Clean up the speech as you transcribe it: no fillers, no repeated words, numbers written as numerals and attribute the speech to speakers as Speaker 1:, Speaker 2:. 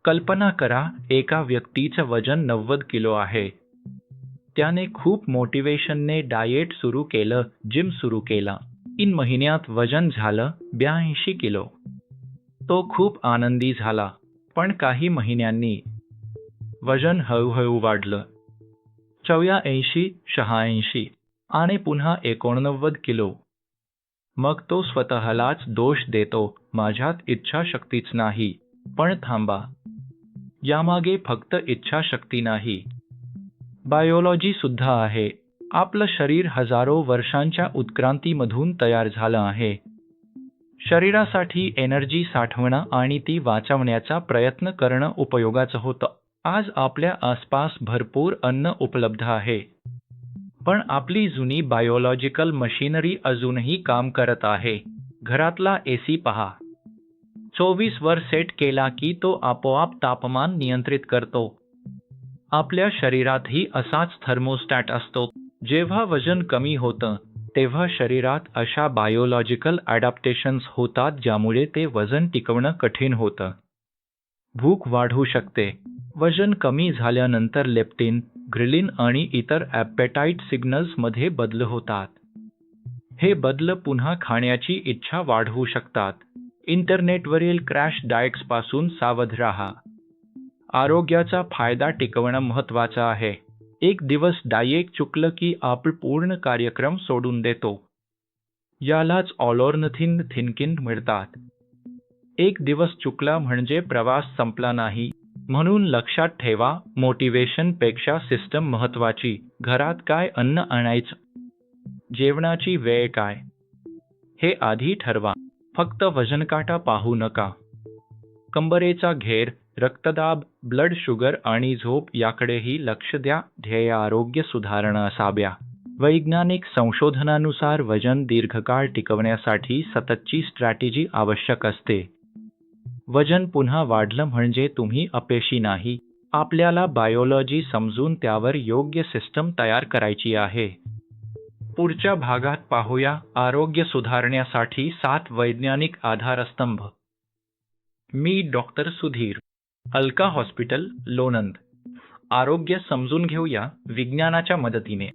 Speaker 1: कल्पना करा, एका व्यक्तीचं वजन 90 किलो आहे. त्याने खूप मोटिवेशनने डाएट सुरू केलं, जिम सुरू केला. 3 महिन्यात वजन झालं 82 किलो. तो खूप आनंदी झाला. पण काही महिन्यांनी वजन हळूहळू वाढलं. 84, 86 आणि पुन्हा 89 किलो. मग तो स्वतःलाच दोष देतो, माझ्यात इच्छाशक्तीच नाही. पण थांबा, यामागे फक्त इच्छाशक्ती नाही, बायोलॉजी सुद्धा आहे. आपलं शरीर हजारो वर्षांच्या उत्क्रांतीमधून तयार झालं आहे. शरीरासाठी एनर्जी साठवणं आणि ती वाचवण्याचा प्रयत्न करणं उपयोगाचं होतं. आज आपल्या आसपास भरपूर अन्न उपलब्ध आहे. पण आपली जुनी बायोलॉजिकल मशिनरी अजूनही काम करत आहे. घरातला एसी पहा. 24 वर सेट केला की तो आपोआप तापमान नियंत्रित करतो. आपल्या शरीरातही असाच थर्मोस्टॅट असतो. जेव्हा वजन कमी होतं, तेव्हा शरीरात अशा बायोलॉजिकल ॲडॅप्टेशन्स होतात ज्यामुळे ते वजन टिकवणं कठीण होतं. भूक वाढू शकते. वजन कमी झाल्यानंतर लेप्टिन, ग्रिलिन आणि इतर ॲपेटाइट सिग्नल्समध्ये बदल होतात. हे बदल पुन्हा खाण्याची इच्छा वाढवू शकतात. इंटरनेटवरील क्रॅश डाएट्सपासून सावध राहा. आरोग्याचा फायदा टिकवणं महत्त्वाचं आहे. एक दिवस डाएट चुकलं की आपण पूर्ण कार्यक्रम सोडून देतो. यालाच ऑल ऑर नथिंग थिंकिंग म्हणतात. एक दिवस चुकला म्हणजे प्रवास संपला नाही. म्हणून लक्षात ठेवा, मोटिवेशनपेक्षा सिस्टम महत्त्वाची. घरात काय अन्न आणायचं, जेवणाची वेळ काय, हे आधी ठरवा. फक्त वजनकाटा पाहू नका. कंबरेचा घेर, रक्तदाब, ब्लड शुगर आणि झोप याकडेही लक्ष द्या. ध्येय आरोग्य सुधारणा असाव्या. वैज्ञानिक संशोधनानुसार वजन दीर्घकाळ टिकवण्यासाठी सततची स्ट्रॅटेजी आवश्यक असते. वजन पुन्हा वाढलं म्हणजे तुम्ही अपयशी नाही. आपल्याला बायोलॉजी समजून त्यावर योग्य सिस्टम तयार करायची आहे. पुढच्या भागात पाहूया आरोग्य सुधारण्यासाठी 7 वैज्ञानिक आधारस्तंभ. मी डॉक्टर सुधीर, अलका हॉस्पिटल, लोणंद. आरोग्य समजून घेऊया विज्ञानाच्या मदतीने.